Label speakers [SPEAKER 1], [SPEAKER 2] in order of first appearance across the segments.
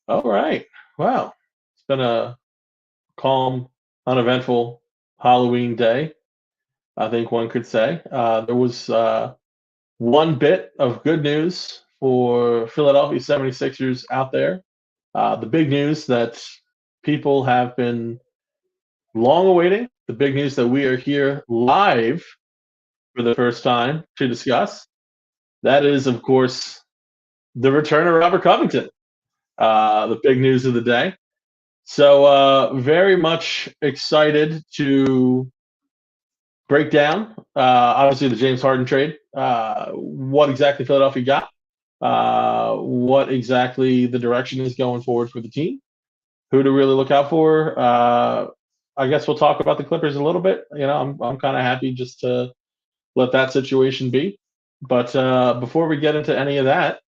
[SPEAKER 1] All right. Wow. It's been a calm, uneventful Halloween day, I think one could say. There was one bit of good news for Philadelphia 76ers out there. The big news that people have been long awaiting, the big news that we are here live for the first time to discuss. That is, of course, the return of Robert Covington, the big news of the day. So, very much excited to break down, obviously, the James Harden trade. What exactly Philadelphia got, what exactly the direction is going forward for the team, who to really look out for. I guess we'll talk about the Clippers a little bit. I'm kind of happy just to let that situation be. But before we get into any of that,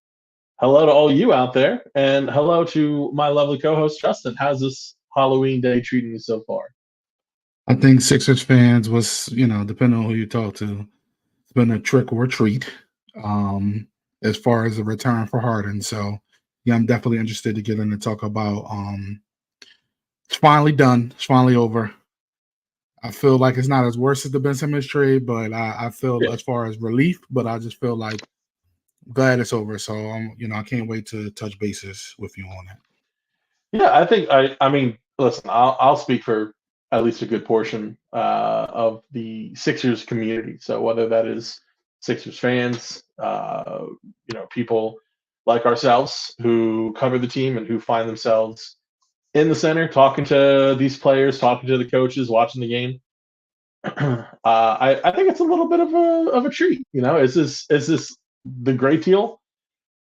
[SPEAKER 1] hello to all you out there, and hello to my lovely co-host Justin. How's this Halloween day treating you so far?
[SPEAKER 2] I think Sixers fans was, depending on who you talk to, it's been a trick or a treat um, as far as the return for Harden. So, yeah, I'm definitely interested to get in and talk about. It's finally done. It's finally over. I feel like it's not as worse as the Ben Simmons trade, but I feel
[SPEAKER 1] Yeah,
[SPEAKER 2] as far as relief, but I just feel like glad it's over. So, I can't wait to touch bases with you on that.
[SPEAKER 1] yeah. I mean, listen. I'll speak for at least a good portion of the Sixers community. So whether that is Sixers fans, people like ourselves who cover the team and who find themselves in the center, talking to these players, talking to the coaches, watching the game. I think it's a little bit of a treat. Is this the great deal?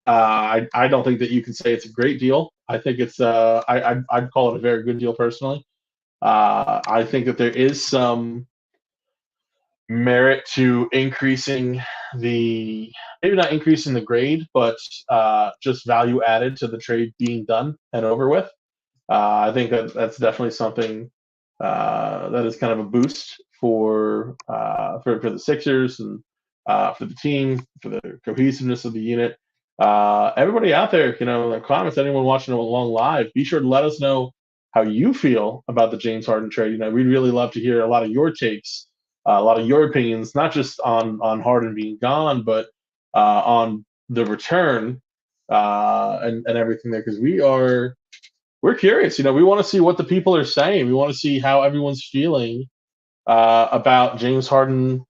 [SPEAKER 1] I don't think that you can say it's a great deal. I think it's I'd call it a very good deal personally. I think that there is some merit to increasing the maybe not increasing the grade, but just value added to the trade being done and over with. I think that that's definitely something that is kind of a boost for the Sixers and for the team, for the cohesiveness of the unit. Everybody out there, in the comments, anyone watching along live, be sure to let us know how you feel about the James Harden trade. We'd really love to hear a lot of your takes, a lot of your opinions, not just on Harden being gone, but on the return and everything there, because we're curious. We want to see what the people are saying. We want to see how everyone's feeling about James Harden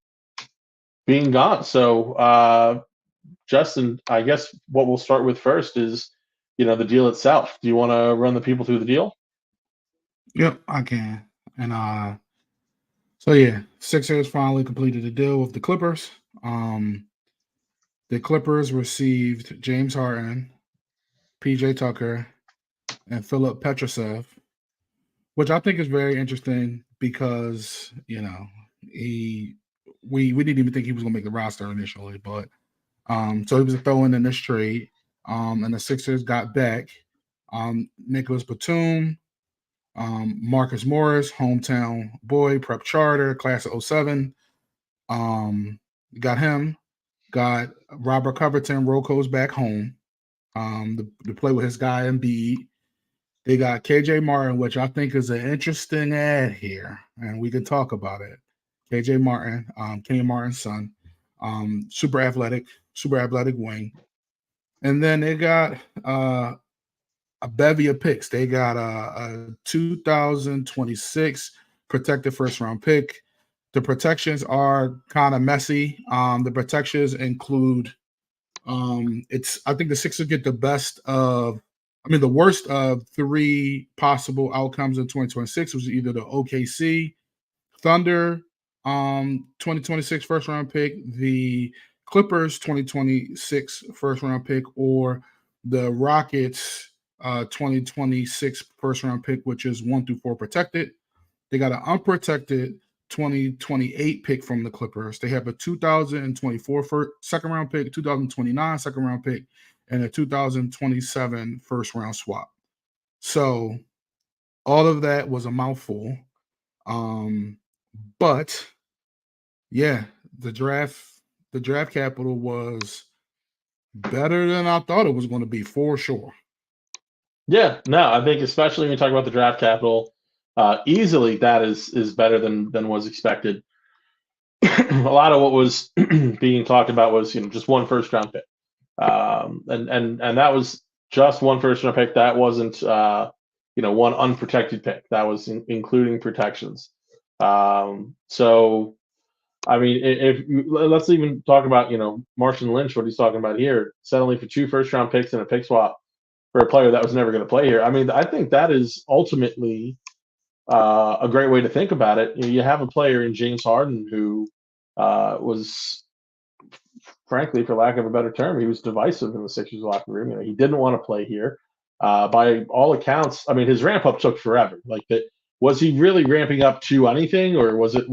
[SPEAKER 1] being gone. So, Justin, I guess what we'll start with first is, the deal itself. Do you want to run the people through the deal?
[SPEAKER 2] Yep, I can. And so yeah, Sixers finally completed the deal with the Clippers. Um, the Clippers received James Harden, PJ Tucker, and Philip Petrasev, which I think is very interesting because he we didn't even think he was gonna make the roster initially, but so he was a throw in this trade. And the Sixers got back Nicholas Batum, Marcus Morris, hometown boy, prep charter, class of '07. Um, got him, got Robert Covington, Rocco's back home. To play with his guy Embiid. They got KJ Martin, which I think is an interesting ad here, and we can talk about it. KJ Martin, Kenny Martin's son, super athletic wing. And then they got a bevy of picks. They got a 2026 protected first round pick. The protections are kind of messy. The protections include it's I think the Sixers get the worst of three possible outcomes in 2026 was either the OKC Thunder 2026 first round pick, the Clippers 2026 first round pick, or the Rockets 2026 first round pick, which is 1 through 4 protected. They got an unprotected 2028 pick from the Clippers. They have a 2024 second round pick, 2029 second round pick, and a 2027 first round swap. So all of that was a mouthful. Um, but yeah, the draft capital was better than I thought it was going to be for sure.
[SPEAKER 1] Yeah, no, I think especially when you talk about the draft capital, easily that is better than was expected. A lot of what was being talked about was just one first round pick, and that was just one first round pick. That wasn't one unprotected pick. That was including protections. So I mean, if let's even talk about Marshawn Lynch, what he's talking about here, settling for two first round picks and a pick swap for a player that was never going to play here. I mean, I think that is ultimately a great way to think about it. You have a player in James Harden who was, frankly, for lack of a better term, he was divisive in the Sixers locker room. He didn't want to play here. By all accounts, I mean, his ramp up took forever. Like that, was he really ramping up to anything, or was it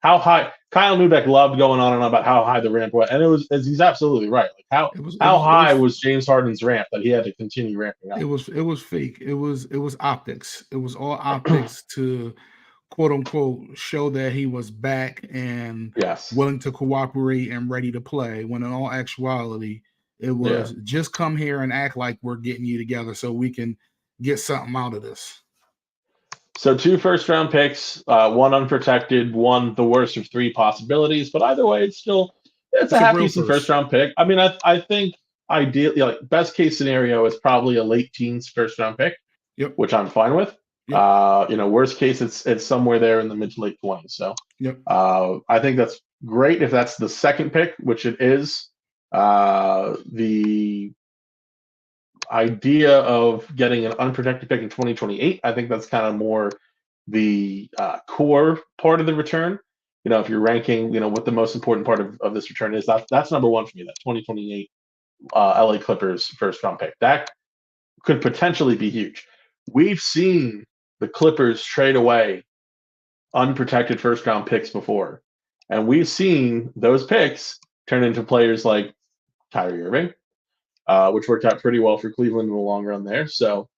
[SPEAKER 1] how high? Kyle Neubeck loved going on and on about how high the ramp was, and it was. He's absolutely right. Like
[SPEAKER 2] It was it
[SPEAKER 1] how
[SPEAKER 2] was it
[SPEAKER 1] high
[SPEAKER 2] was
[SPEAKER 1] was James Harden's ramp that he had to continue ramping up?
[SPEAKER 2] it was fake. It was optics. It was all optics to quote unquote show that he was back and
[SPEAKER 1] Yes.
[SPEAKER 2] willing to cooperate and ready to play, when in all actuality it
[SPEAKER 1] Yeah.
[SPEAKER 2] was just come here and act like we're getting you together so we can get something out of this.
[SPEAKER 1] So two first round picks, one unprotected, one the worst of three possibilities. But either way, it's a
[SPEAKER 2] It's a
[SPEAKER 1] half
[SPEAKER 2] real
[SPEAKER 1] decent first
[SPEAKER 2] first.
[SPEAKER 1] round pick. I mean, I think ideally, like best case scenario is probably a late teens first round pick,
[SPEAKER 2] Yep.
[SPEAKER 1] which I'm fine with.
[SPEAKER 2] Yep.
[SPEAKER 1] Worst case, it's somewhere there in the mid to late 20s. So
[SPEAKER 2] Yep.
[SPEAKER 1] I think that's great if that's the second pick, which it is. The idea of getting an unprotected pick in 2028, I think that's kind of more the core part of the return. If you're ranking, what the most important part of this return is, that's number one for me. That 2028 LA Clippers first round pick that could potentially be huge. We've seen the Clippers trade away unprotected first round picks before, and we've seen those picks turn into players like Kyrie Irving, which worked out pretty well for Cleveland in the long run there. So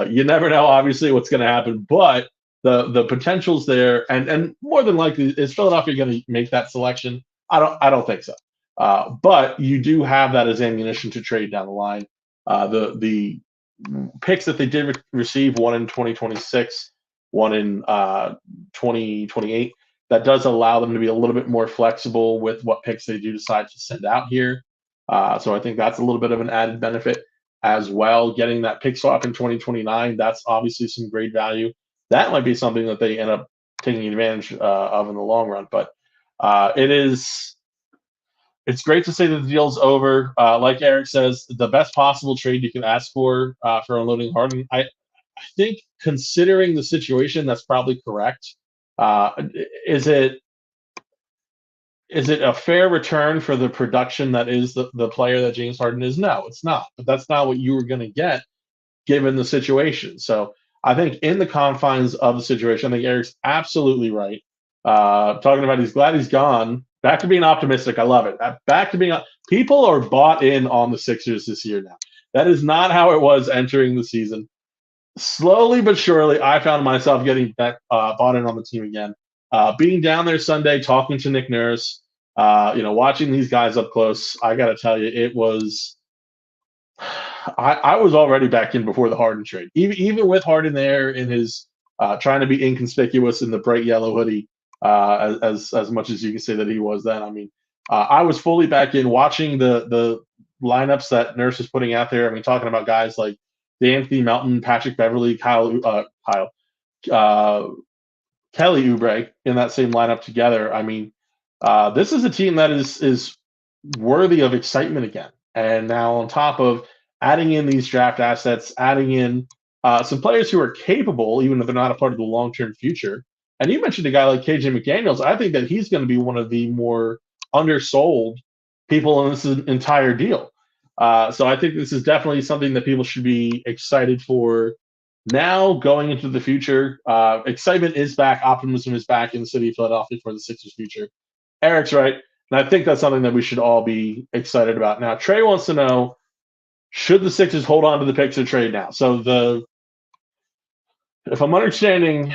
[SPEAKER 1] you never know, obviously, what's going to happen, but the potential's there, and more than likely, is Philadelphia going to make that selection? I don't think so. But you do have that as ammunition to trade down the line. The picks that they did receive, one in 2026, one in 2028, that does allow them to be a little bit more flexible with what picks they do decide to send out here. So I think that's a little bit of an added benefit as well. Getting that pick swap in 2029, that's obviously some great value. That might be something that they end up taking advantage of in the long run. But it's great to say that the deal's over. Like Eric says, the best possible trade you can ask for unloading Harden. I think considering the situation, that's probably correct. Uh, is it a fair return for the production that is the player that James Harden is? No, it's not. But that's not what you were going to get given the situation. So I think in the confines of the situation, I think Eric's absolutely right. Talking about he's glad he's gone. Back to being optimistic. I love it. Back to being people are bought in on the Sixers this year now. That is not how it was entering the season. Slowly but surely, I found myself getting back bought in on the team again. Being down there Sunday, talking to Nick Nurse, watching these guys up close. I got to tell you, it was. I was already back in before the Harden trade. Even with Harden there in his trying to be inconspicuous in the bright yellow hoodie, as much as you can say that he was then. I mean, I was fully back in watching the lineups that Nurse is putting out there. I mean, talking about guys like D'Anthony Melton, Patrick Beverly, uh, Kelly Oubre in that same lineup together. I mean, this is a team that is worthy of excitement again. And now on top of adding in these draft assets, adding in some players who are capable, even if they're not a part of the long-term future. And you mentioned a guy like KJ McDaniels. I think that he's going to be one of the more undersold people in this entire deal. So I think this is definitely something that people should be excited for now going into the future. Excitement is back. Optimism is back in the city of Philadelphia for the Sixers' future. Eric's right. And I think that's something that we should all be excited about. Now, Trey wants to know, should the Sixers hold on to the picks or trade now? So if I'm understanding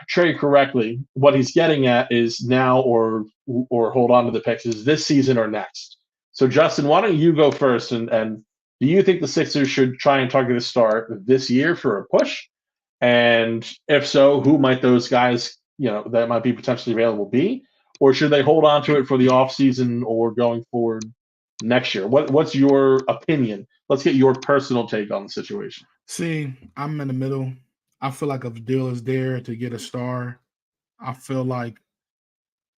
[SPEAKER 1] Trey correctly, what he's getting at is now or hold on to the picks is this season or next. So Justin, why don't you go first and Do you think the Sixers should try and target a star this year for a push? And if so, who might those guys, that might be potentially available be? Or should they hold on to it for the offseason or going forward next year? What's your opinion? Let's get your personal take on the situation.
[SPEAKER 2] See, I'm in the middle. I feel like if a deal is there to get a star, I feel like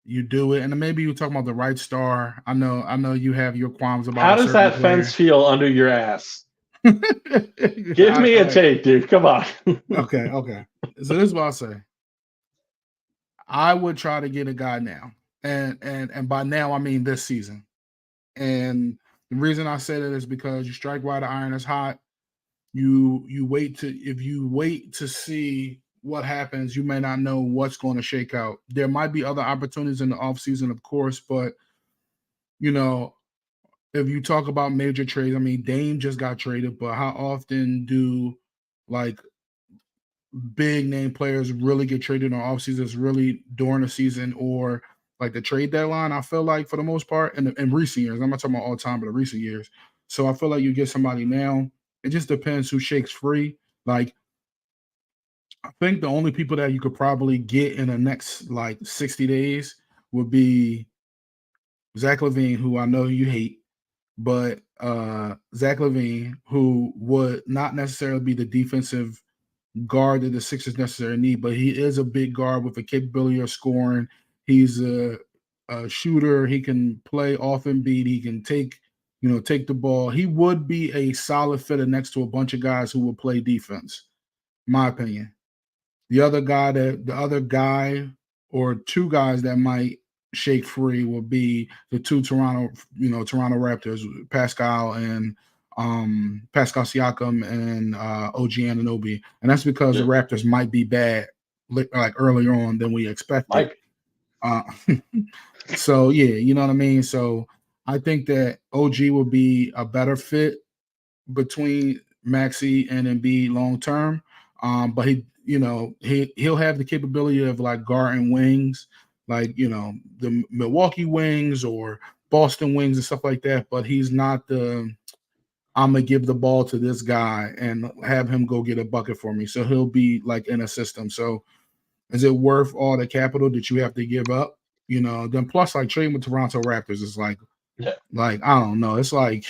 [SPEAKER 2] you do it. And then maybe you're talking about the right star. I know you have your qualms about
[SPEAKER 1] How
[SPEAKER 2] a
[SPEAKER 1] does
[SPEAKER 2] certain
[SPEAKER 1] that fence
[SPEAKER 2] player.
[SPEAKER 1] feel under your ass? Give me a
[SPEAKER 2] I,
[SPEAKER 1] take, dude. Come on.
[SPEAKER 2] okay. So this is what I'll say. I would try to get a guy now. And by now I mean this season. And the reason I say that is because you strike while the iron is hot. You wait to if you wait to see what happens, you may not know what's going to shake out. There might be other opportunities in the offseason, of course, but you know, if you talk about major trades, I mean Dame just got traded, but how often do like big name players really get traded on off seasons, really during the season or like the trade deadline? I feel like for the most part in recent years, I'm not talking about all time, but in recent years. So I feel like you get somebody now. It just depends who shakes free. Like I think the only people that you could probably get in the next like 60 days would be Zach LaVine, who I know you hate, but Zach LaVine, who would not necessarily be the defensive guard that the Sixers necessarily need, but he is a big guard with the capability of scoring. He's a shooter. He can play off and beat. He can take the ball. He would be a solid fitter next to a bunch of guys who will play defense, my opinion. The other guy or two guys that might shake free will be the two Toronto Raptors, Pascal Siakam and OG Anunoby. And that's because the
[SPEAKER 1] Yeah.
[SPEAKER 2] Raptors might be bad like earlier on than we expected.
[SPEAKER 1] Mike.
[SPEAKER 2] Uh, so yeah, you know what I mean? So I think that OG will be a better fit between Maxey and Embiid long term. But he'll have the capability of like guarding wings, like the Milwaukee Wings or Boston Wings and stuff like that. But he's not the I'm gonna give the ball to this guy and have him go get a bucket for me. So he'll be like in a system. So is it worth all the capital that you have to give up? Then plus like trading with Toronto Raptors is
[SPEAKER 1] Yeah.
[SPEAKER 2] like I don't know. It's like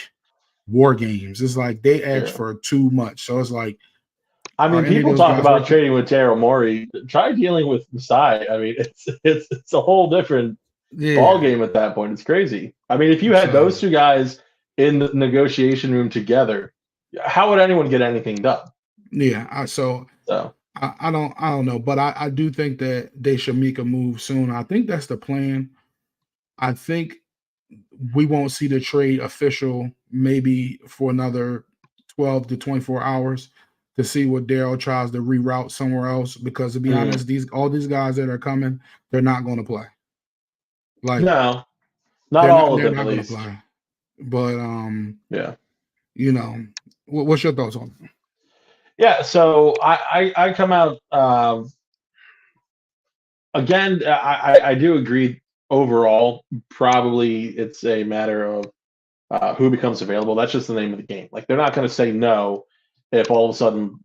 [SPEAKER 2] war games. It's like they ask
[SPEAKER 1] Yeah.
[SPEAKER 2] for too much. So it's like,
[SPEAKER 1] I
[SPEAKER 2] are
[SPEAKER 1] mean,
[SPEAKER 2] any of
[SPEAKER 1] people
[SPEAKER 2] those
[SPEAKER 1] talk
[SPEAKER 2] guys
[SPEAKER 1] about
[SPEAKER 2] worth it?
[SPEAKER 1] trading with Daryl Morey. Try dealing with Masai. I mean, it's a whole different ball
[SPEAKER 2] Yeah.
[SPEAKER 1] game at that point. It's crazy. I mean, if you had
[SPEAKER 2] So
[SPEAKER 1] those two guys in the negotiation room together, how would anyone get anything done?
[SPEAKER 2] yeah.
[SPEAKER 1] So
[SPEAKER 2] I don't know, but I do think that they should make a move soon. I think that's the plan. I think we won't see the trade official maybe for another 12 to 24 hours to see what Daryl tries to reroute somewhere else. Because to be
[SPEAKER 1] mm,
[SPEAKER 2] honest, all these guys that are coming, they're not going to play. Like
[SPEAKER 1] no, not all of
[SPEAKER 2] they're
[SPEAKER 1] them at
[SPEAKER 2] not going to
[SPEAKER 1] least.
[SPEAKER 2] play. But
[SPEAKER 1] Yeah.
[SPEAKER 2] what's your thoughts on it?
[SPEAKER 1] Yeah. So I come out again. I do agree overall. Probably it's a matter of who becomes available. That's just the name of the game. Like they're not going to say no if all of a sudden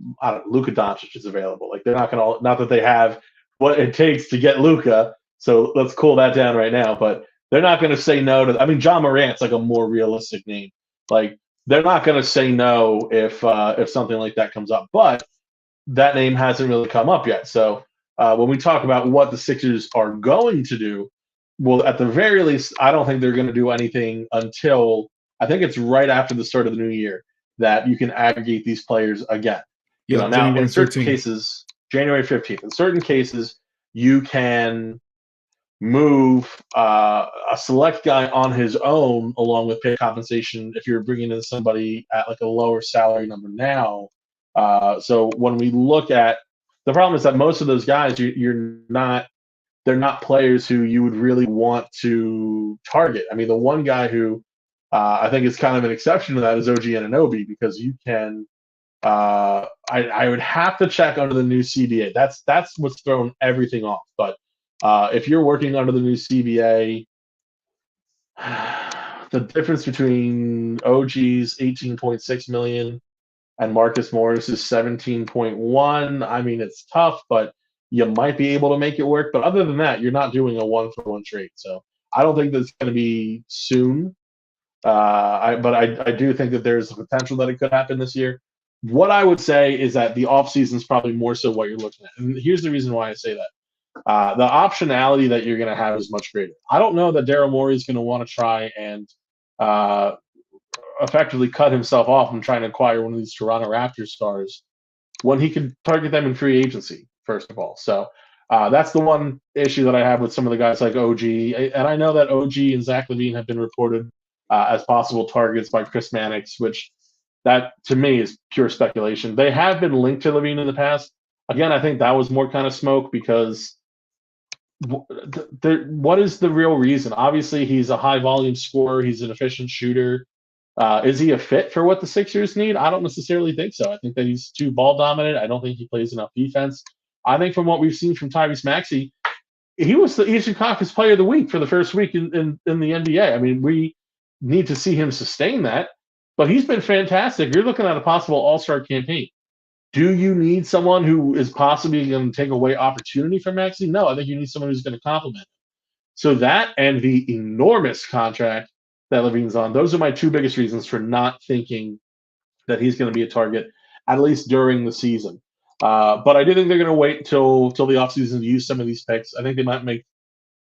[SPEAKER 1] Luka Doncic is available. Like they're not going to. Not that they have what it takes to get Luka. So let's cool that down right now. But they're not going to say no to. I mean, John Morant's like a more realistic name. Like they're not going to say no if something like that comes up. But that name hasn't really come up yet. So when we talk about what the Sixers are going to do, well, at the very least, I don't think they're going to do anything until I think it's right after the start of the new year that you can aggregate these players again.
[SPEAKER 2] Yep,
[SPEAKER 1] Now in
[SPEAKER 2] January
[SPEAKER 1] certain
[SPEAKER 2] 15th.
[SPEAKER 1] cases, January 15th, in certain cases, you can move a select guy on his own along with pay compensation if you're bringing in somebody at like a lower salary number now. So when we look at the problem is that most of those guys you're not they're not players who you would really want to target. I mean, the one guy who I think is kind of an exception to that is OG Anunoby because you can. I would have to check under the new CBA. That's what's thrown everything off. But if you're working under the new CBA, the difference between OG's 18.6 million and Marcus Morris is 17.1. I mean, it's tough, but you might be able to make it work. But other than that, you're not doing a 1-for-1 trade. So I don't think that's going to be soon. But I do think that there's the potential that it could happen this year. What I would say is that the offseason is probably more so what you're looking at. And here's the reason why I say that. The optionality that you're going to have is much greater. I don't know that Daryl Morey is going to want to try and uh, effectively cut himself off from trying to acquire one of these Toronto Raptors stars when he could target them in free agency, first of all. So that's the one issue that I have with some of the guys like OG. And I know that OG and Zach LaVine have been reported as possible targets by Chris Mannix, which that to me is pure speculation. They have been linked to LaVine in the past. Again, I think that was more kind of smoke because what is the real reason? Obviously, he's a high volume scorer. He's an efficient shooter. Is he a fit for what the Sixers need? I don't necessarily think so. I think that he's too ball dominant. I don't think he plays enough defense. I think from what we've seen from Tyrese Maxey, he was the Eastern Conference Player of the Week for the first week in the NBA. I mean, we need to see him sustain that, but he's been fantastic. You're looking at a possible All-Star campaign. Do you need someone who is possibly going to take away opportunity from Maxey? No, I think you need someone who's going to complement him. So that and the enormous contract that LaVine's on, those are my two biggest reasons for not thinking that he's going to be a target, at least during the season. But I do think they're going to wait till the offseason to use some of these picks. I think they might make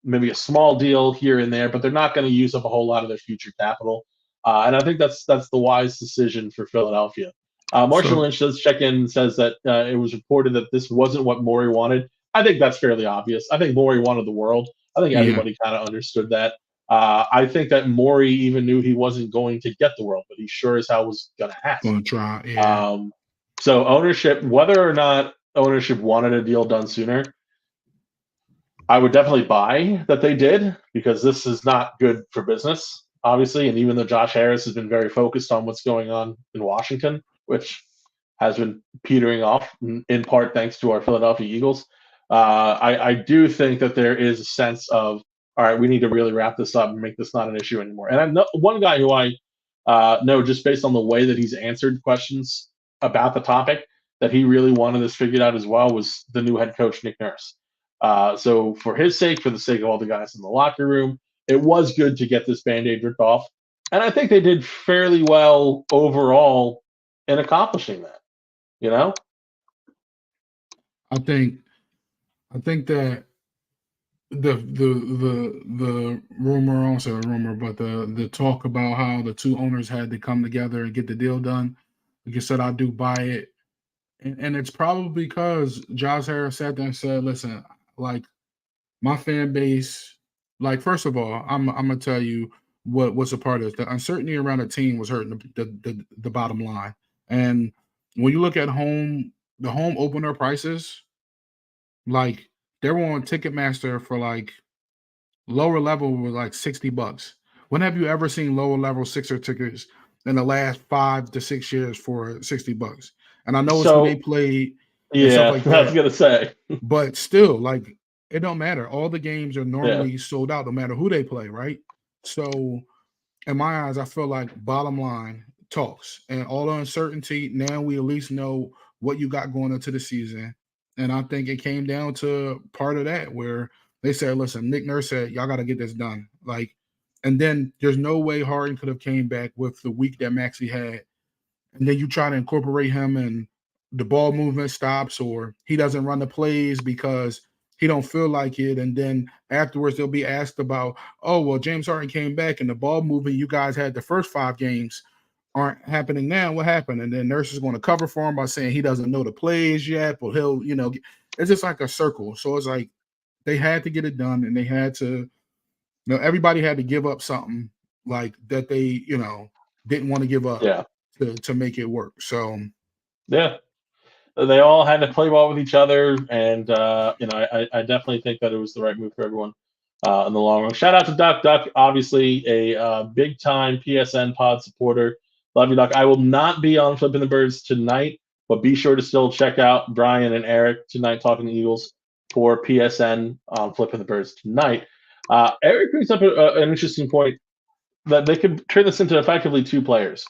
[SPEAKER 1] maybe a small deal here and there, but they're not going to use up a whole lot of their future capital. And I think that's the wise decision for Philadelphia. Marshall Lynch does check in and says that it was reported that this wasn't what Morey wanted. I think that's fairly obvious. I think Morey wanted the world. I think everybody kind of understood that. I think that Morey even knew he wasn't going to get the world, but he sure as hell was going to ask.
[SPEAKER 2] Going to try, yeah.
[SPEAKER 1] So ownership, whether or not ownership wanted a deal done sooner, I would definitely buy that they did because this is not good for business, obviously. And even though Josh Harris has been very focused on what's going on in Washington, which has been petering off in part thanks to our Philadelphia Eagles, I do think that there is a sense of, all right, we need to really wrap this up and make this not an issue anymore. And I know one guy who I know just based on the way that he's answered questions about the topic that he really wanted this figured out as well was the new head coach, Nick Nurse. So for his sake, for the sake of all the guys in the locker room, it was good to get this Band-Aid ripped off. And I think they did fairly well overall in accomplishing that, you know?
[SPEAKER 2] I think that the rumor, also a rumor, but the talk about how the two owners had to come together and get the deal done, like you said, I do buy it. And it's probably because Josh Harris sat there and said, listen, like my fan base, like, first of all, I'm gonna tell you what's a part of this. The uncertainty around the team was hurting the bottom line. And when you look at the home opener prices, like they were on Ticketmaster for like lower level was like $60. When have you ever seen lower level Sixer tickets in the last 5 to 6 years for $60? And I know it's who they played and stuff like that.
[SPEAKER 1] I was gonna say,
[SPEAKER 2] but still, like, it don't matter. All the games are normally sold out, no matter who they play, right? So, in my eyes, I feel like bottom line talks and all the uncertainty. Now we at least know what you got going into the season, and I think it came down to part of that where they said, "Listen, Nick Nurse said y'all got to get this done." Like, and then there's no way Harden could have came back with the week that Maxey had, and then you try to incorporate him and the ball movement stops or he doesn't run the plays because he don't feel like it. And then afterwards they'll be asked about, oh, well, James Harden came back and the ball movement you guys had the first 5 games aren't happening now. What happened? And then Nurse is going to cover for him by saying he doesn't know the plays yet, but he'll, it's just like a circle. So it's like they had to get it done and they had to, everybody had to give up something like that they, didn't want to give up to make it work. So,
[SPEAKER 1] yeah. They all had to play well with each other, and I definitely think that it was the right move for everyone in the long run. Shout out to Duck. Duck, obviously a big time PSN pod supporter. Love you, Duck. I will not be on Flipping the Birds tonight, but be sure to still check out Brian and Eric tonight talking the Eagles for PSN on Flipping the Birds tonight. Eric brings up an interesting point. that they could turn this into effectively two players.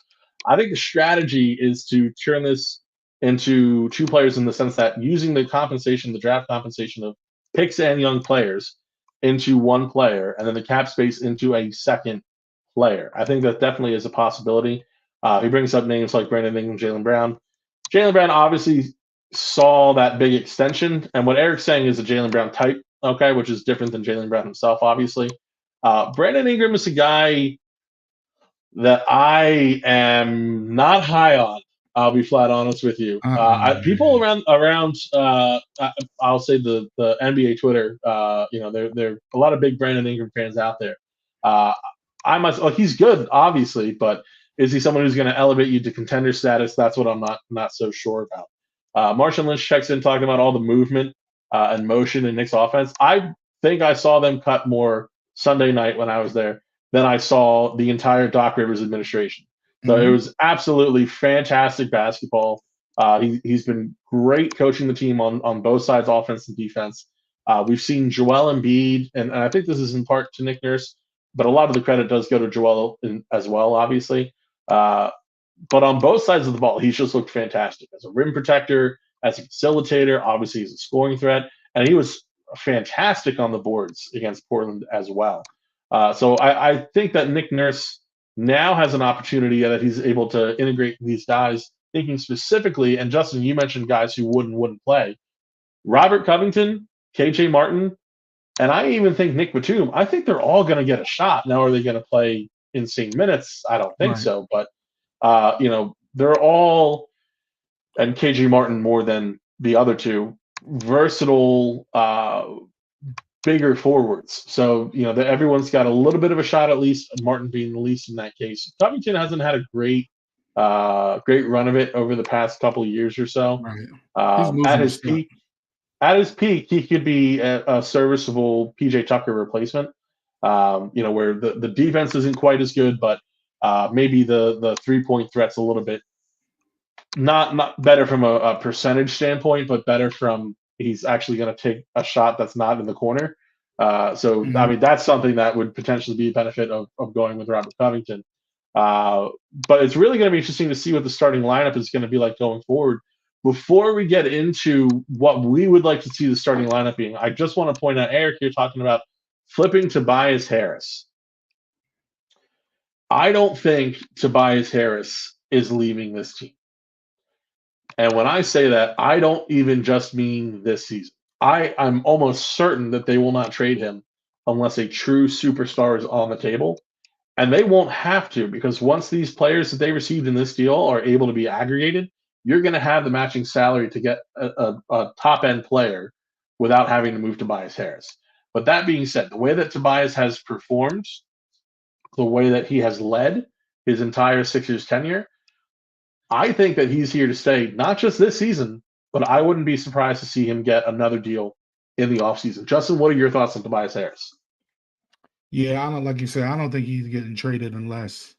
[SPEAKER 1] I think the strategy is to turn this into two players in the sense that using the compensation, the draft compensation of picks and young players into one player, and then the cap space into a second player. I think that definitely is a possibility. He brings up names like Brandon Ingram, Jaylen Brown. Jaylen Brown obviously saw that big extension, and what Eric's saying is a Jaylen Brown type, okay, which is different than Jaylen Brown himself, obviously. Brandon Ingram is a guy that I am not high on. I'll be flat honest with you. People
[SPEAKER 2] Man.
[SPEAKER 1] around I'll say the NBA Twitter, there a lot of big Brandon Ingram fans out there. Uh, I must like he's good, obviously, but is he someone who's going to elevate you to contender status? That's what I'm not so sure about. Marshall Lynch checks in talking about all the movement and motion in Knicks offense. I think I saw them cut more Sunday night when I was there than I saw the entire Doc Rivers administration. So it was absolutely fantastic basketball. He's been great coaching the team on both sides, offense and defense. We've seen Joel Embiid, and I think this is in part to Nick Nurse, but a lot of the credit does go to Joel as well, obviously. But on both sides of the ball, he's just looked fantastic as a rim protector, as a facilitator. Obviously, he's a scoring threat, and he was fantastic on the boards against Portland as well. So I think that Nick Nurse now has an opportunity that he's able to integrate these guys, thinking specifically, and Justin, you mentioned guys who wouldn't play. Robert Covington, KJ Martin, and I even think Nick Batum, I think they're all going to get a shot. Now, are they going to play insane minutes? I don't think so. But, they're all, and KJ Martin more than the other two, versatile bigger forwards. So, everyone's got a little bit of a shot, at least Martin being the least in that case. Covington hasn't had a great run of it over the past couple of years or so.
[SPEAKER 2] Right.
[SPEAKER 1] At his peak, he could be a serviceable PJ Tucker replacement. Where the defense isn't quite as good, but maybe the 3-point threat's a little bit not better from a percentage standpoint, but better from he's actually going to take a shot that's not in the corner. I mean, that's something that would potentially be a benefit of going with Robert Covington. But it's really going to be interesting to see what the starting lineup is going to be like going forward. Before we get into what we would like to see the starting lineup being, I just want to point out, Eric, you're talking about flipping Tobias Harris. I don't think Tobias Harris is leaving this team. And when I say that, I don't even just mean this season. I'm almost certain that they will not trade him unless a true superstar is on the table. And they won't have to, because once these players that they received in this deal are able to be aggregated, you're going to have the matching salary to get a top-end player without having to move Tobias Harris. But that being said, the way that Tobias has performed, the way that he has led his entire Sixers tenure, I think that he's here to stay, not just this season, but I wouldn't be surprised to see him get another deal in the offseason. Justin, what are your thoughts on Tobias Harris?
[SPEAKER 2] Yeah, I don't like you said, I don't think he's getting traded unless,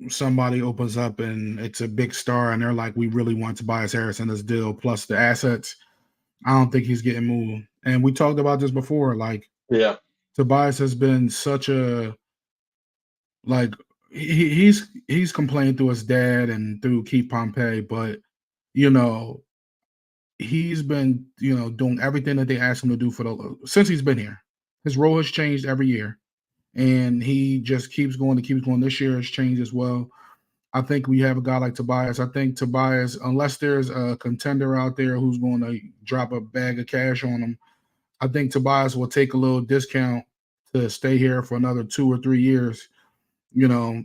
[SPEAKER 2] somebody opens up and it's a big star and they're like, we really want Tobias Harris in this deal plus the assets. I don't think he's getting moved. And we talked about this before. Like,
[SPEAKER 1] yeah,
[SPEAKER 2] Tobias has been such a he's complained through his dad and through Keith Pompey, but he's been doing everything that they asked him to do since he's been here. His role has changed every year, and he just keeps going. This year has changed as well. I think we have a guy like Tobias. I think Tobias, unless there's a contender out there who's going to drop a bag of cash on him, I think Tobias will take a little discount to stay here for another 2 or 3 years.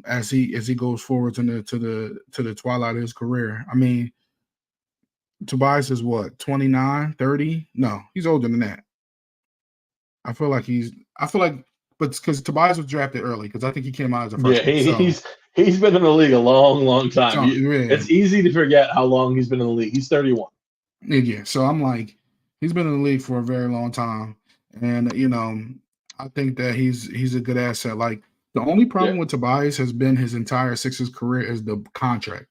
[SPEAKER 2] As he goes forward to the twilight of his career. I mean, Tobias is what, 29, 30? No, he's older than that. I feel like, but because Tobias was drafted early, because I think he came out as a freshman.
[SPEAKER 1] Yeah, he's been in the league a long, long time. It's easy to forget how long he's been in the league. He's 31.
[SPEAKER 2] Yeah, so I'm like, he's been in the league for a very long time, and I think that he's a good asset. Like, the only problem with Tobias has been his entire Sixers career is the contract.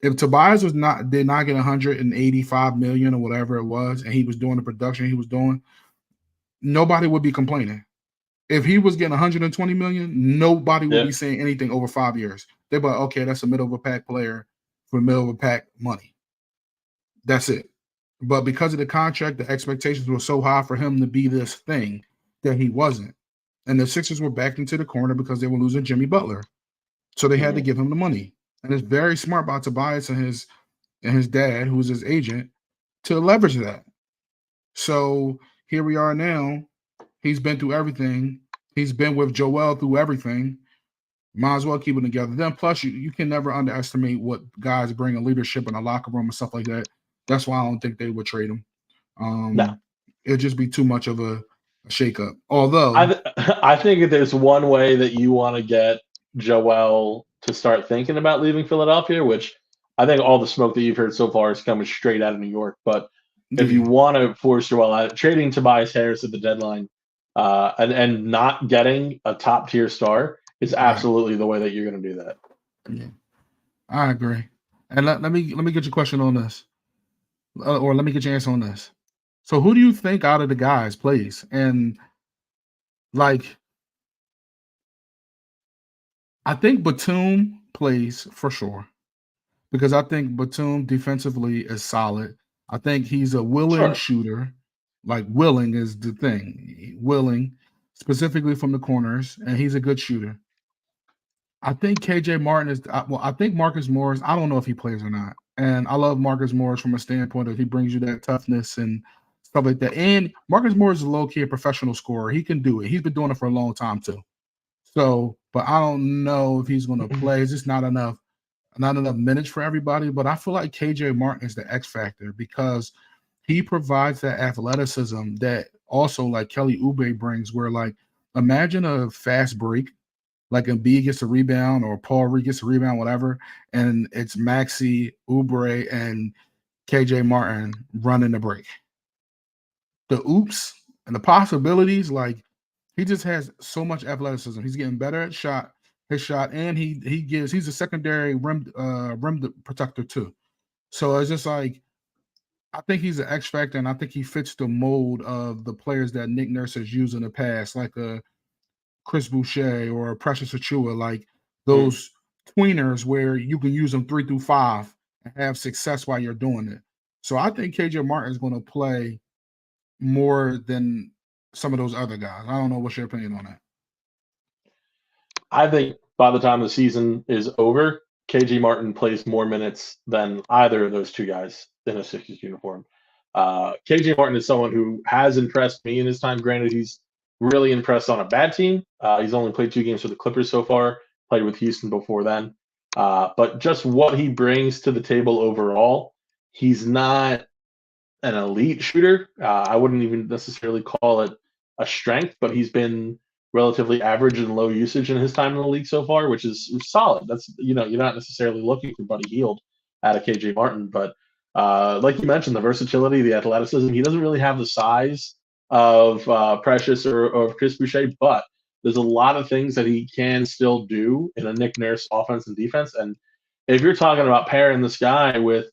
[SPEAKER 2] If Tobias did not get 185 million or whatever it was, and he was doing the production he was doing, nobody would be complaining. If he was getting 120 million, nobody would
[SPEAKER 1] Yeah.
[SPEAKER 2] be saying anything over 5 years. They'd be like, okay, that's a middle of a pack player for middle of a pack money. That's it. But because of the contract, the expectations were so high for him to be this thing that he wasn't. And the Sixers were backed into the corner because they were losing Jimmy Butler. So they had to give him the money. And it's very smart by Tobias and his dad, who's his agent, to leverage that. So here we are now. He's been through everything. He's been with Joel through everything. Might as well keep it together. Then plus you can never underestimate what guys bring in leadership in a locker room and stuff like that. That's why I don't think they would trade him.
[SPEAKER 1] No.
[SPEAKER 2] It'd just be too much of a shakeup. Although
[SPEAKER 1] I think if there's one way that you want to get Joel to start thinking about leaving Philadelphia, which I think all the smoke that you've heard so far is coming straight out of New York. But if you want to force Joel out, trading Tobias Harris at the deadline and not getting a top tier star is absolutely the way that you're going to do that.
[SPEAKER 2] Yeah, I agree. And let me get your question on this, or let me get your answer on this. So who do you think out of the guys plays? And like, I think Batum plays for sure because I think Batum defensively is solid. I think he's a willing shooter. Like willing is the thing. Willing, specifically from the corners, and he's a good shooter. I think KJ Martin is I think Marcus Morris, I don't know if he plays or not. And I love Marcus Morris from a standpoint of he brings you that toughness and stuff like that. And Marcus Morris is a low-key professional scorer. He can do it. He's been doing it for a long time too. So, but I don't know if he's going to play. It's just not enough minutes for everybody. But I feel like KJ Martin is the X factor because he provides that athleticism that also like Kelly Oubre brings, where like imagine a fast break, like Embiid gets a rebound or Paul Reed gets a rebound, whatever, and it's Maxey, Oubre, and KJ Martin running the break. The oops and the possibilities, like he just has so much athleticism. He's getting better at his shot, and he's a secondary rim protector too. So it's just like I think he's an X factor, and I think he fits the mold of the players that Nick Nurse has used in the past, like a Chris Boucher or Precious Achua, like those tweeners where you can use them 3 through 5 and have success while you're doing it. So I think KJ Martin is going to play more than some of those other guys. I don't know what's your opinion on that.
[SPEAKER 1] I think by the time the season is over, KJ Martin plays more minutes than either of those two guys in a Sixers uniform. KJ Martin is someone who has impressed me in his time. Granted, he's really impressed on a bad team. He's only played 2 games for the Clippers so far, played with Houston before then. But just what he brings to the table overall, he's not an elite shooter. I wouldn't even necessarily call it a strength, but he's been relatively average and low usage in his time in the league so far, which is solid. That's you're not necessarily looking for Buddy Hield out of KJ Martin, but like you mentioned, the versatility, the athleticism. He doesn't really have the size of Precious or of Chris Boucher, but there's a lot of things that he can still do in a Nick Nurse offense and defense. And if you're talking about pairing this guy with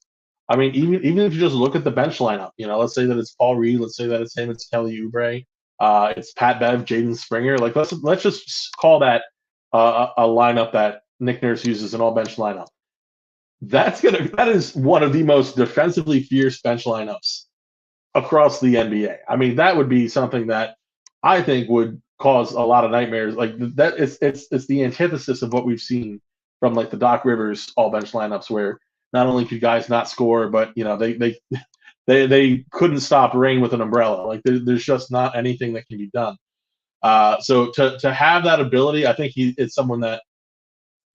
[SPEAKER 1] I mean, even if you just look at the bench lineup, let's say that it's Paul Reed, let's say that it's him, it's Kelly Oubre, it's Pat Bev, Jaden Springer. Like let's just call that a lineup that Nick Nurse uses an all bench lineup. That is one of the most defensively fierce bench lineups across the NBA. I mean, that would be something that I think would cause a lot of nightmares. Like that, it's the antithesis of what we've seen from like the Doc Rivers all bench lineups where not only could guys not score, but they couldn't stop rain with an umbrella. Like there's just not anything that can be done. So to have that ability, I think it's someone that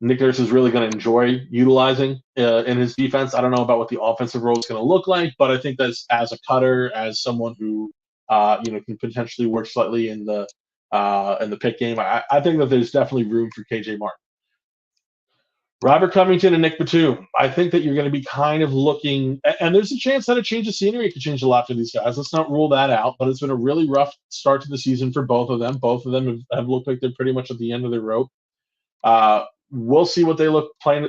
[SPEAKER 1] Nick Nurse is really going to enjoy utilizing in his defense. I don't know about what the offensive role is going to look like, but I think that as a cutter, as someone who can potentially work slightly in the pick game, I think that there's definitely room for KJ Martin. Robert Covington and Nick Batum. I think that you're going to be kind of looking, and there's a chance that a change of scenery could change a lot for these guys. Let's not rule that out, but it's been a really rough start to the season for both of them. Both of them have looked like they're pretty much at the end of their rope. We'll see what they look playing.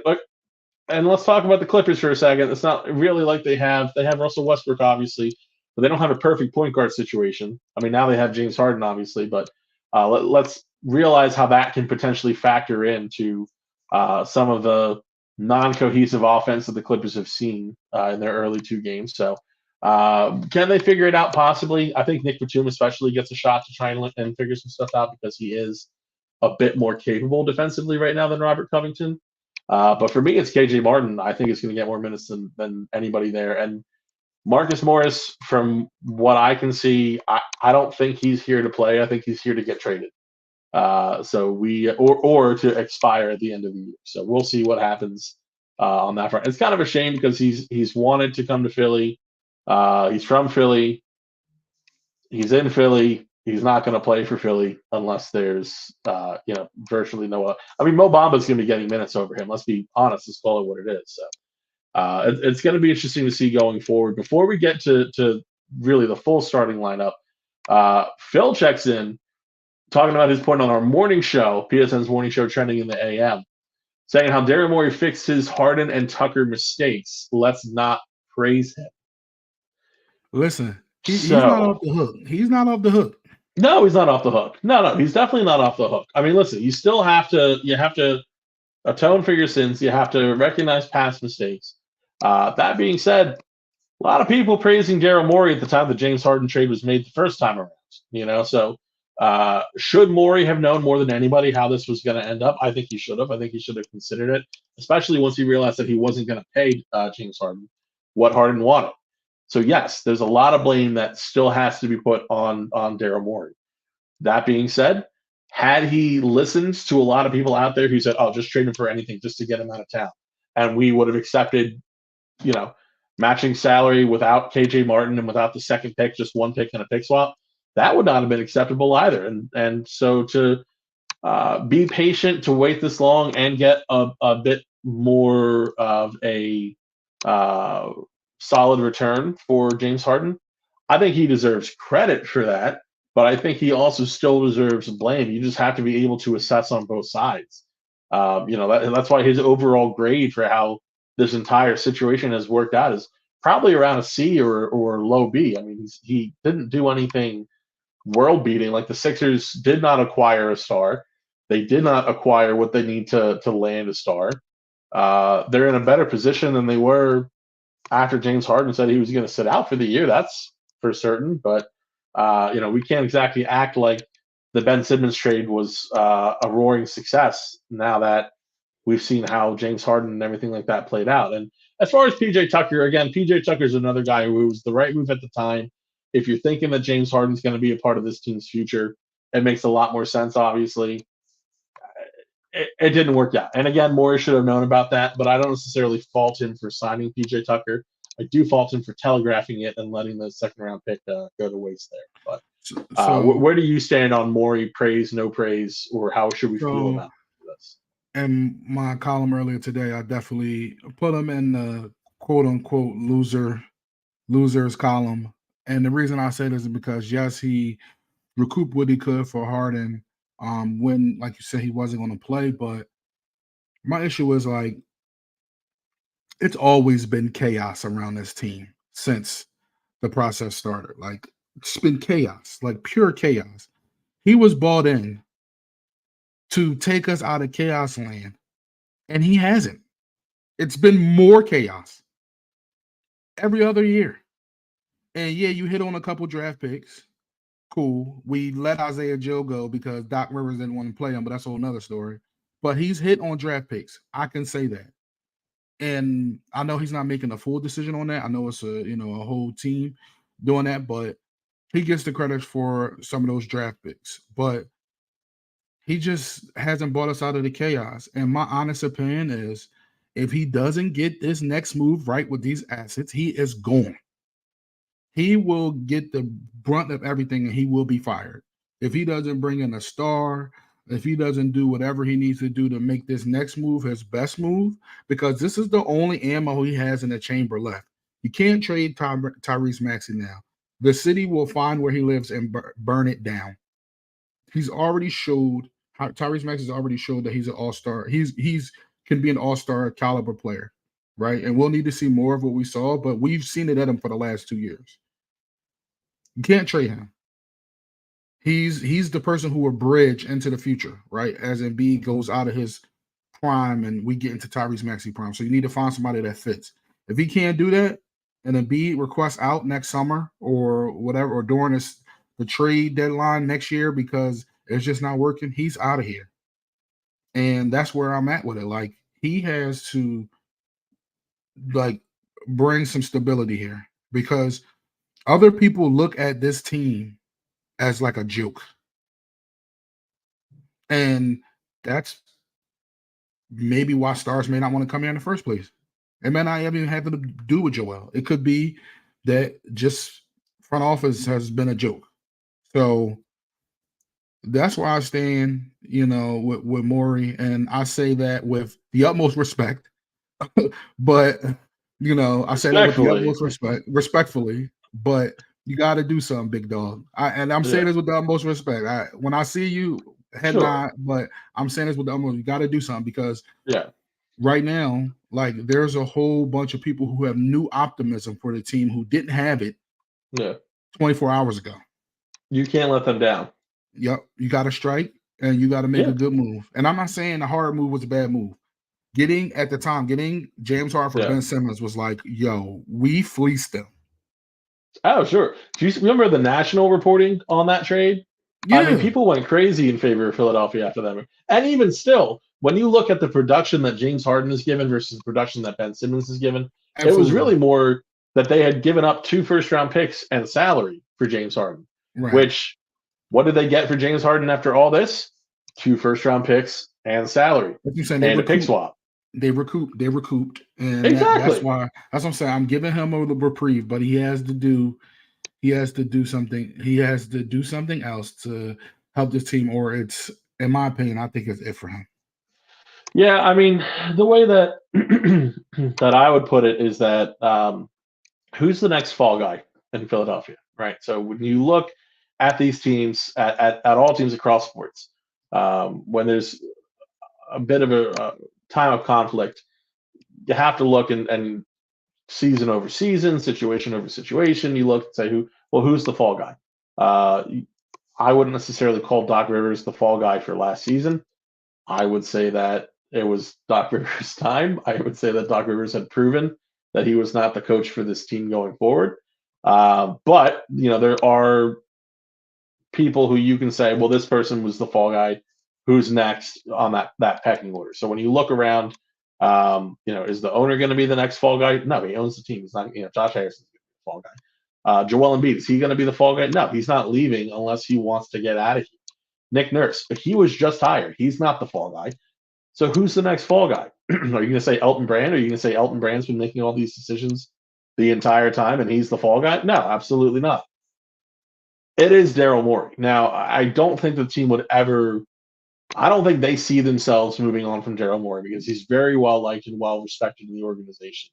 [SPEAKER 1] And let's talk about the Clippers for a second. It's not really like they have Russell Westbrook, obviously, but they don't have a perfect point guard situation. I mean, now they have James Harden, obviously, but Let's realize how that can potentially factor into some of the non-cohesive offense that the Clippers have seen in their early 2 games. So, can they figure it out? Possibly. I think Nick Batum especially gets a shot to try and figure some stuff out because he is a bit more capable defensively right now than Robert Covington. But for me, it's KJ Martin. I think it's going to get more minutes than anybody there. And Marcus Morris, from what I can see, I don't think he's here to play. I think he's here to get traded. Or to expire at the end of the year. So we'll see what happens on that front. It's kind of a shame because he's wanted to come to Philly. He's from Philly. He's in Philly. He's not going to play for Philly unless there's virtually no. I mean, Mo Bamba's going to be getting minutes over him. Let's be honest. Let's call it what it is. So it's going to be interesting to see going forward. Before we get to really the full starting lineup, Phil checks in talking about his point on our morning show, PSN's morning show, trending in the AM, saying how Daryl Morey fixed his Harden and Tucker mistakes. Let's not praise him.
[SPEAKER 2] Listen, he's not off the hook. He's not off the hook.
[SPEAKER 1] No, he's not off the hook. No, he's definitely not off the hook. I mean, listen, you still have to atone for your sins. You have to recognize past mistakes. That being said, a lot of people praising Daryl Morey at the time the James Harden trade was made the first time around. So should Morey have known more than anybody how this was going to end up? I think he should have. I think he should have considered it, especially once he realized that he wasn't going to pay James Harden what Harden wanted. So yes, there's a lot of blame that still has to be put on Daryl Morey. That being said, had he listened to a lot of people out there who said, "Oh, just trade him for anything just to get him out of town," and we would have accepted, matching salary without KJ Martin and without the second pick, just one pick and a pick swap, that would not have been acceptable either. And so to be patient, to wait this long and get a bit more of a solid return for James Harden, I think he deserves credit for that. But I think he also still deserves blame. You just have to be able to assess on both sides. That's why his overall grade for how this entire situation has worked out is probably around a C or low B. I mean, he didn't do anything world beating. Like the Sixers did not acquire a star. They did not acquire what they need to land a star. They're in a better position than they were after James Harden said he was going to sit out for the year. That's for certain. But, we can't exactly act like the Ben Simmons trade was a roaring success now that we've seen how James Harden and everything like that played out. And as far as PJ Tucker, again, PJ Tucker is another guy who was the right move at the time. If you're thinking that James Harden's going to be a part of this team's future, it makes a lot more sense, obviously. It didn't work out. And again, Morey should have known about that, but I don't necessarily fault him for signing PJ Tucker. I do fault him for telegraphing it and letting the second-round pick go to waste there. But where do you stand on Morey, praise, no praise, or how should we feel about this?
[SPEAKER 2] In my column earlier today, I definitely put him in the quote-unquote losers column. And the reason I say this is because, yes, he recouped what he could for Harden when, like you said, he wasn't going to play. But my issue is, it's always been chaos around this team since the process started. It's been chaos, pure chaos. He was brought in to take us out of chaos land, and he hasn't. It's been more chaos every other year. And yeah, you hit on a couple draft picks. Cool. We let Isaiah Joe go because Doc Rivers didn't want to play him, but that's a whole nother story. But he's hit on draft picks. I can say that. And I know he's not making a full decision on that. I know it's a whole team doing that, but he gets the credit for some of those draft picks. But he just hasn't brought us out of the chaos. And my honest opinion is, if he doesn't get this next move right with these assets, he is gone. He will get the brunt of everything and he will be fired. If he doesn't bring in a star, if he doesn't do whatever he needs to do to make this next move his best move, because this is the only ammo he has in the chamber left. You can't trade Tyrese Maxey now. The city will find where he lives and burn it down. He's already showed Tyrese Maxey has already showed that he's an all-star. He's can be an all-star caliber player, right? And we'll need to see more of what we saw, but we've seen it at him for the last 2 years. You can't trade him. He's the person who will bridge into the future, right? As Embiid goes out of his prime and we get into Tyrese Maxey prime. So you need to find somebody that fits. If he can't do that, and Embiid requests out next summer or whatever, or during the trade deadline next year because it's just not working, he's out of here. And that's where I'm at with it. Like he has to like bring some stability here because other people look at this team as like a joke. And that's maybe why stars may not want to come here in the first place. It may not even have to do with Joel. It could be that just front office has been a joke. So that's why I stand, with Morey, and I say that with the utmost respect. But I say that with the utmost respectfully. But you got to do something, big dog. I'm saying this with the utmost respect. When I see you, head nod, but I'm saying this with the utmost. You got to do something because right now, like there's a whole bunch of people who have new optimism for the team who didn't have it 24 hours ago.
[SPEAKER 1] You can't let them down.
[SPEAKER 2] Yep. You got to strike and you got to make a good move. And I'm not saying the hard move was a bad move. Getting James Harden for Ben Simmons was like, yo, we fleeced them.
[SPEAKER 1] Oh, sure. Do you remember the national reporting on that trade? Yeah. I mean, people went crazy in favor of Philadelphia after that. And even still, when you look at the production that James Harden has given versus the production that Ben Simmons has given, It was really more that they had given up 2 first-round picks and salary for James Harden, which what did they get for James Harden after all this? 2 first-round picks and salary and a pick swap.
[SPEAKER 2] They recouped, and that's why. That's what I'm saying. I'm giving him a reprieve, but he has to do something. He has to do something else to help this team, or it's, in my opinion, I think it's it for him.
[SPEAKER 1] Yeah, I mean, the way that that I would put it is that who's the next fall guy in Philadelphia, right? So when you look at these teams, at all teams across sports, when there's a bit of a time of conflict, you have to look and season over season, situation over situation. You look and say, who's the fall guy? I wouldn't necessarily call Doc Rivers the fall guy for last season. I would say that it was Doc Rivers' time. I would say that Doc Rivers had proven that he was not the coach for this team going forward. But there are people who you can say, well, this person was the fall guy. Who's next on that pecking order? So when you look around, is the owner going to be the next fall guy? No, he owns the team. He's not. Josh Harrison's going to be the fall guy. Joel Embiid, is he going to be the fall guy? No, he's not leaving unless he wants to get out of here. Nick Nurse, but he was just hired. He's not the fall guy. So who's the next fall guy? Are you going to say Elton Brand? Are you going to say Elton Brand's been making all these decisions the entire time and he's the fall guy? No, absolutely not. It is Daryl Morey. Now, I don't think the team would ever – I don't think they see themselves moving on from Daryl Morey because he's very well liked and well respected in the organization.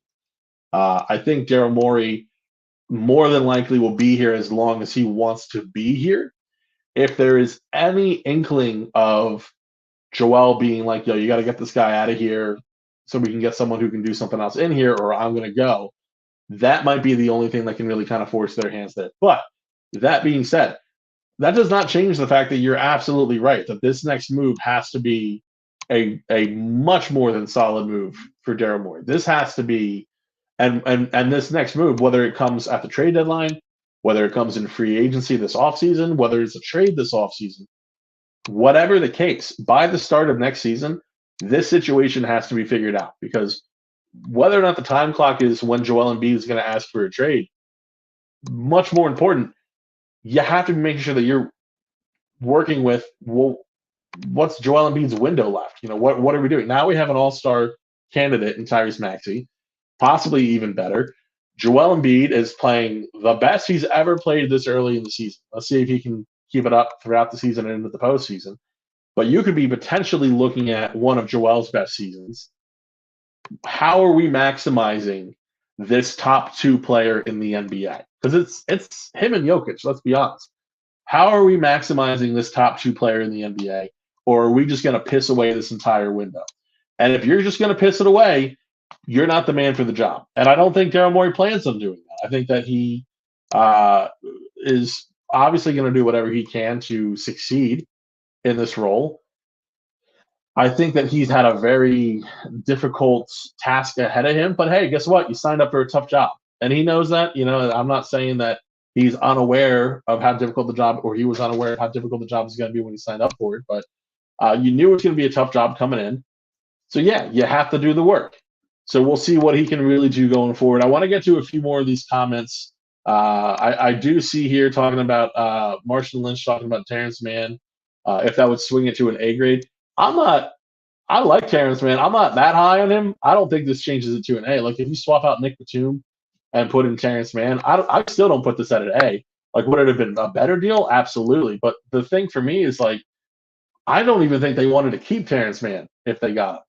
[SPEAKER 1] I think Daryl Morey more than likely will be here as long as he wants to be here. If there is any inkling of Joel being like, yo, you got to get this guy out of here so we can get someone who can do something else in here, or I'm going to go, that might be the only thing that can really kind of force their hands there. But that being said, that does not change the fact that you're absolutely right, that this next move has to be a much more than solid move for Daryl Morey. This has to be, and this next move, whether it comes at the trade deadline, whether it comes in free agency this offseason, whether it's a trade this offseason, whatever the case, by the start of next season, this situation has to be figured out because whether or not the time clock is when Joel Embiid is going to ask for a trade, much more important, you have to be making sure that you're working with, well, what's Joel Embiid's window left? What are we doing? Now we have an all-star candidate in Tyrese Maxey, possibly even better. Joel Embiid is playing the best he's ever played this early in the season. Let's see if he can keep it up throughout the season and into the postseason. But you could be potentially looking at one of Joel's best seasons. How are we maximizing this top 2 player in the NBA? Because it's him and Jokic, let's be honest. How are we maximizing this top 2 player in the NBA? Or are we just going to piss away this entire window? And if you're just going to piss it away, you're not the man for the job. And I don't think Daryl Morey plans on doing that. I think that he is obviously going to do whatever he can to succeed in this role. I think that he's had a very difficult task ahead of him. But hey, guess what? You signed up for a tough job, and he knows that. I'm not saying that he's unaware of how difficult the job, or he was unaware of how difficult the job is going to be when he signed up for it. But you knew it was going to be a tough job coming in. So yeah, you have to do the work. So we'll see what he can really do going forward. I want to get to a few more of these comments. I do see here talking about Marshawn Lynch talking about Terrence Mann, if that would swing it to an A grade. I'm not. I like Terrence Mann. I'm not that high on him. I don't think this changes it to an A. Like if you swap out Nick Batum and put in Terrence Mann, I still don't put this at an A. Like would it have been a better deal? Absolutely. But the thing for me is like I don't even think they wanted to keep Terrence Mann if they got him.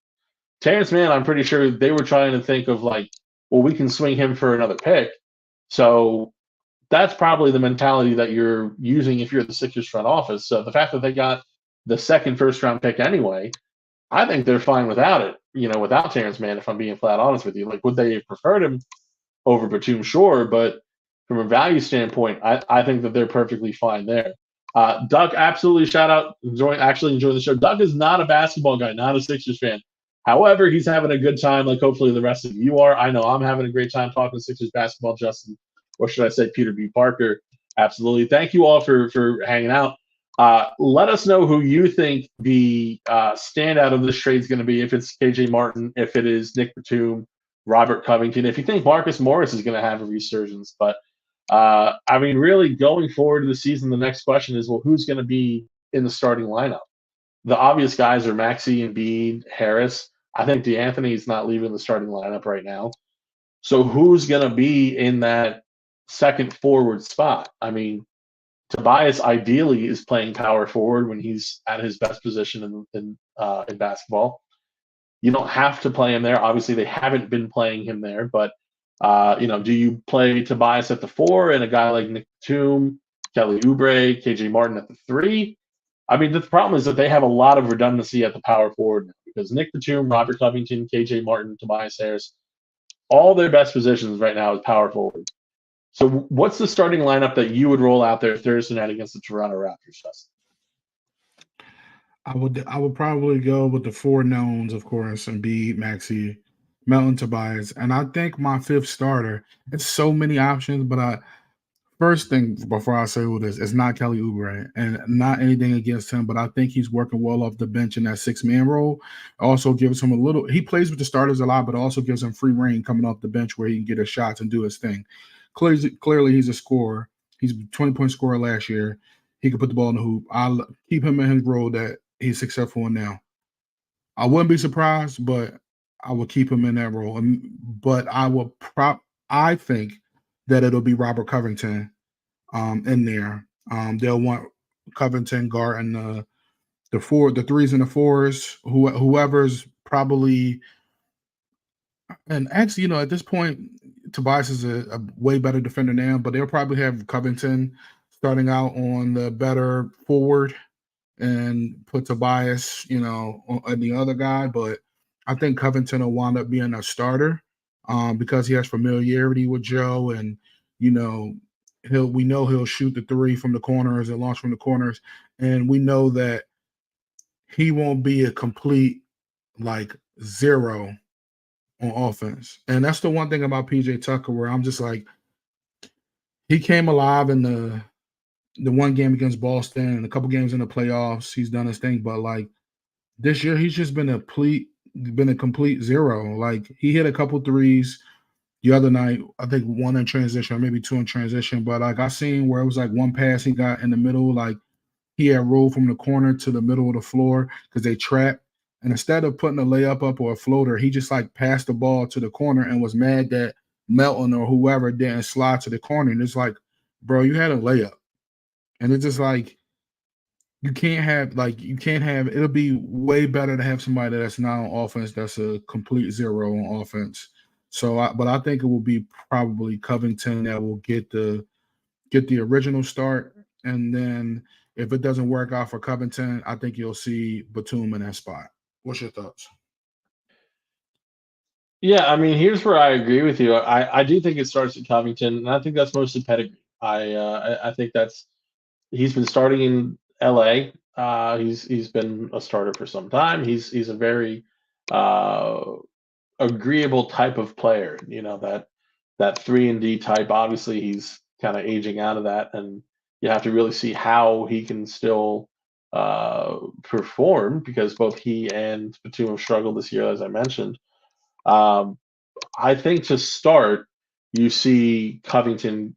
[SPEAKER 1] Terrence Mann, I'm pretty sure they were trying to think of like, well, we can swing him for another pick. So that's probably the mentality that you're using if you're the Sixers front office. So the fact that they got the second first round pick anyway, I think they're fine without it, without Terrence Mann, if I'm being flat honest with you. Like, would they have preferred him over Batum? Sure, but from a value standpoint, I think that they're perfectly fine there. Doug, absolutely shout out, enjoying the show. Doug is not a basketball guy, not a Sixers fan. However, he's having a good time, like hopefully the rest of you are. I know I'm having a great time talking Sixers basketball, Justin, or should I say Peter B. Parker. Absolutely. Thank you all for hanging out. Let us know who you think the standout of this trade is going to be, if it's KJ Martin, if it is Nick Batum, Robert Covington, if you think Marcus Morris is going to have a resurgence. But, really going forward to the season, the next question is, well, who's going to be in the starting lineup? The obvious guys are Maxey, Embiid, Harris. I think DeAnthony is not leaving the starting lineup right now. So who's going to be in that second forward spot? Tobias ideally is playing power forward when he's at his best position in basketball. You don't have to play him there. Obviously, they haven't been playing him there, but do you play Tobias at the 4 and a guy like Nick Batum, Kelly Oubre, KJ Martin at the 3? The problem is that they have a lot of redundancy at the power forward now because Nick Batum, Robert Covington, KJ Martin, Tobias Harris, all their best positions right now is power forward. So what's the starting lineup that you would roll out there Thursday night against the Toronto Raptors, Justin?
[SPEAKER 2] I would probably go with the 4 knowns, of course, Embiid, Maxey, Melton, Tobias. And I think my fifth starter, it's so many options, but first thing before I say all this, it's not Kelly Oubre, and not anything against him, but I think he's working well off the bench in that 6-man role. Also gives him he plays with the starters a lot, but also gives him free reign coming off the bench where he can get his shots and do his thing. Clearly he's a scorer. He's a 20-point scorer last year. He can put the ball in the hoop. I'll keep him in his role that he's successful in now. I wouldn't be surprised, but I will keep him in that role. But I think that it'll be Robert Covington in there. They'll want Covington guarding the 3s and the 4s, whoever's probably. And actually, at this point, Tobias is a way better defender now, but they'll probably have Covington starting out on the better forward and put Tobias, on the other guy. But I think Covington will wind up being a starter because he has familiarity with Joe, and we know he'll shoot the 3 from the corners and launch from the corners, and we know that he won't be a complete zero on offense. And that's the one thing about PJ Tucker where I'm just like, he came alive in the one game against Boston and a couple games in the playoffs. He's done his thing, but this year he's just been a complete zero. He hit a couple threes the other night, I think 1 in transition, or maybe 2 in transition. But I seen where it was one pass he got in the middle, he had rolled from the corner to the middle of the floor because they trapped. And instead of putting a layup up or a floater, he just passed the ball to the corner and was mad that Melton or whoever didn't slide to the corner. And it's bro, you had a layup. And it's just you can't have, it'll be way better to have somebody that's not on offense that's a complete zero on offense. But I think it will be probably Covington that will get the original start. And then if it doesn't work out for Covington, I think you'll see Batum in that spot. What's your thoughts?
[SPEAKER 1] Yeah, here's where I agree with you. I do think it starts at Covington, and I think that's mostly pedigree. I think that's He's been starting in LA. He's been a starter for some time. He's a very uh, agreeable type of player. That 3-and-D type. Obviously, he's kind of aging out of that, and you have to really see how he can still perform because both he and Batum have struggled this year, as I mentioned. Um, I think to start, you see Covington,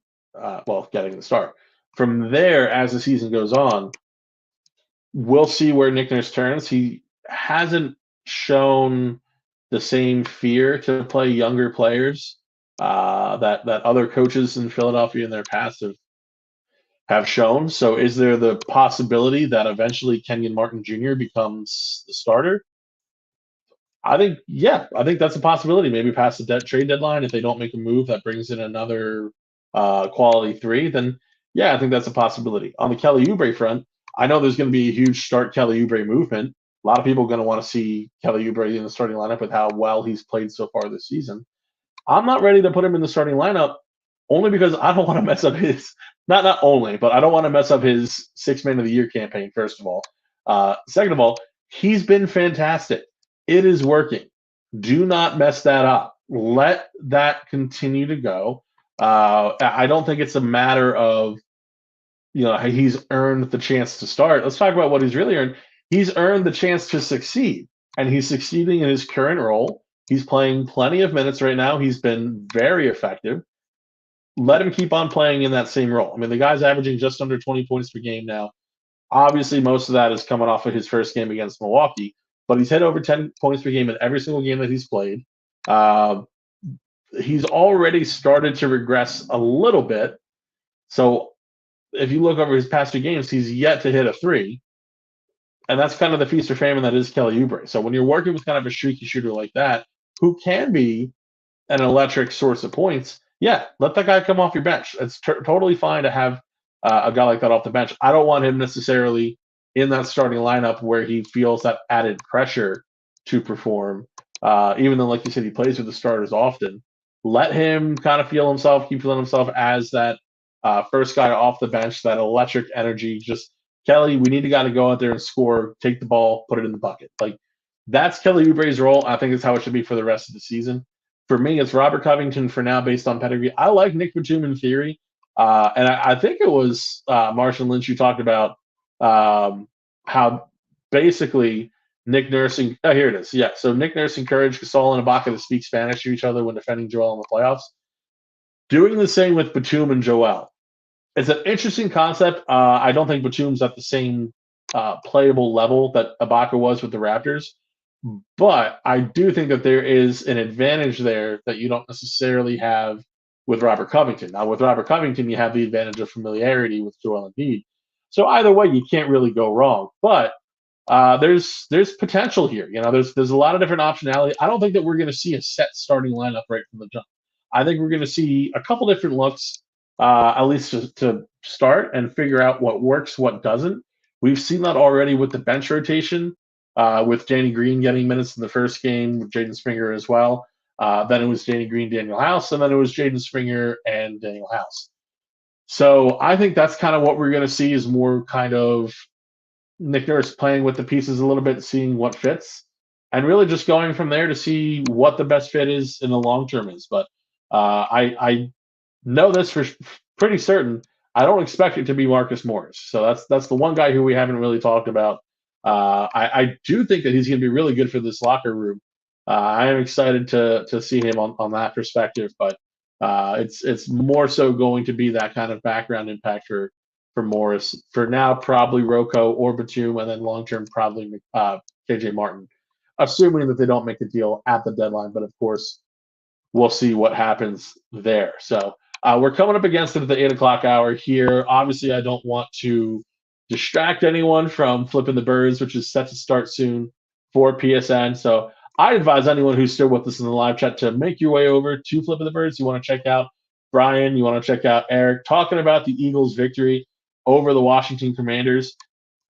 [SPEAKER 1] getting the start. From there, as the season goes on, we'll see where Nick Nurse turns. He hasn't shown the same fear to play younger players that other coaches in Philadelphia in their past have shown. So, is there the possibility that eventually Kenyon Martin Jr. becomes the starter? I think that's a possibility. Maybe past the trade deadline, if they don't make a move that brings in another quality three, then yeah, I think that's a possibility. On the Kelly Oubre front, I know there's going to be a huge start Kelly Oubre movement. A lot of people are going to want to see Kelly Oubre in the starting lineup with how well he's played so far this season. I'm not ready to put him in the starting lineup only because I don't want to mess up his not only, but I don't want to mess up his 6-man of the year campaign. First of all, second of all, he's been fantastic. It is working. Do not mess that up. Let that continue to go. I don't think it's a matter of he's earned the chance to start. Let's talk about what he's really earned. He's earned the chance to succeed, and he's succeeding in his current role. He's playing plenty of minutes right now. He's been very effective. Let him keep on playing in that same role. I mean, the guy's averaging just under 20 points per game now. Obviously, most of that is coming off of his first game against Milwaukee, but he's hit over 10 points per game in every single game that he's played. He's already started to regress a little bit. So if you look over his past 2 games, he's yet to hit a 3. And that's kind of the feast or famine that is Kelly Oubre. So when you're working with kind of a streaky shooter like that, who can be an electric source of points, yeah, let that guy come off your bench. It's totally fine to have a guy like that off the bench. I don't want him necessarily in that starting lineup where he feels that added pressure to perform, even though, like you said, he plays with the starters often. Let him kind of feel himself, keep feeling himself as that first guy off the bench, that electric energy. Just, Kelly, we need a guy to go out there and score, take the ball, put it in the bucket. Like, that's Kelly Oubre's role. I think it's how it should be for the rest of the season. For me, it's Robert Covington for now, based on pedigree. I like Nick Batum in theory, and I think it was Marshall Lynch who talked about how basically Nick Nurse. Here it is. Yeah, so Nick Nurse encouraged Gasol and Ibaka to speak Spanish to each other when defending Joel in the playoffs. Doing the same with Batum and Joel. It's an interesting concept. I don't think Batum's at the same playable level that Ibaka was with the Raptors. But I do think that there is an advantage there that you don't necessarily have with Robert Covington. Now, with Robert Covington, you have the advantage of familiarity with Joel Embiid. So either way, you can't really go wrong. But there's potential here. There's a lot of different optionality. I don't think that we're going to see a set starting lineup right from the jump. I think we're going to see a couple different looks, at least to start and figure out what works, what doesn't. We've seen that already with the bench rotation. With Danny Green getting minutes in the first game, with Jaden Springer as well. Then it was Danny Green, Daniel House, and then it was Jaden Springer and Daniel House. So I think that's kind of what we're going to see is more kind of Nick Nurse playing with the pieces a little bit, seeing what fits, and really just going from there to see what the best fit is in the long term is. But I know this for pretty certain. I don't expect it to be Marcus Morris. So that's the one guy who we haven't really talked about. I do think that he's going to be really good for this locker room. I am excited to see him on that perspective, but it's more so going to be that kind of background impact for Morris. For now, probably Rocco or Batum, and then long term probably KJ Martin, assuming that they don't make a deal at the deadline. But of course, we'll see what happens there. So we're coming up against it at the 8 o'clock hour here. Obviously, I don't want to distract anyone from Flipping the Birds, which is set to start soon for PSN. So I advise anyone who's still with us in the live chat to make your way over to Flipping the Birds. You want to check out Brian, you want to check out Eric talking about the Eagles' victory over the Washington Commanders.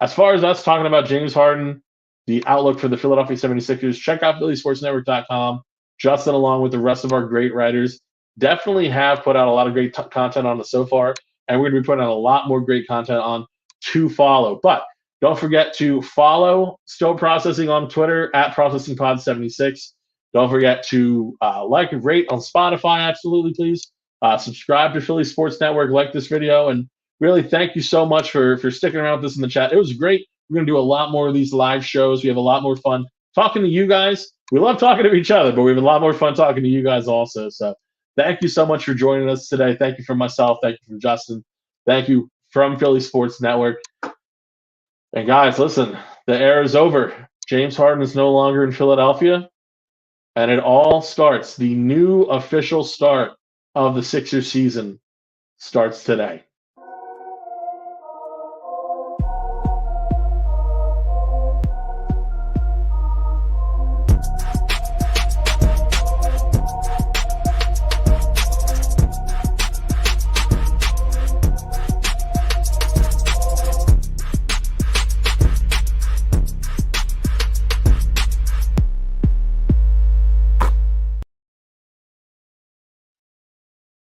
[SPEAKER 1] As far as us talking about James Harden, the outlook for the Philadelphia 76ers, check out PhillySportsNetwork.com. Justin, along with the rest of our great writers, definitely have put out a lot of great content on it so far, and we're going to be putting out a lot more great content on to follow. But don't forget to follow Still Processing on Twitter at ProcessingPod76. Don't forget to like and rate on Spotify. Absolutely, please. Subscribe to Philly Sports Network. Like this video. And really, thank you so much for sticking around with us in the chat. It was great. We're going to do a lot more of these live shows. We have a lot more fun talking to you guys. We love talking to each other, but we have a lot more fun talking to you guys also. So thank you so much for joining us today. Thank you from myself. Thank you from Justin. Thank you from Philly Sports Network. And guys, listen, the era is over. James Harden is no longer in Philadelphia. And it all starts. The new official start of the Sixers season starts today.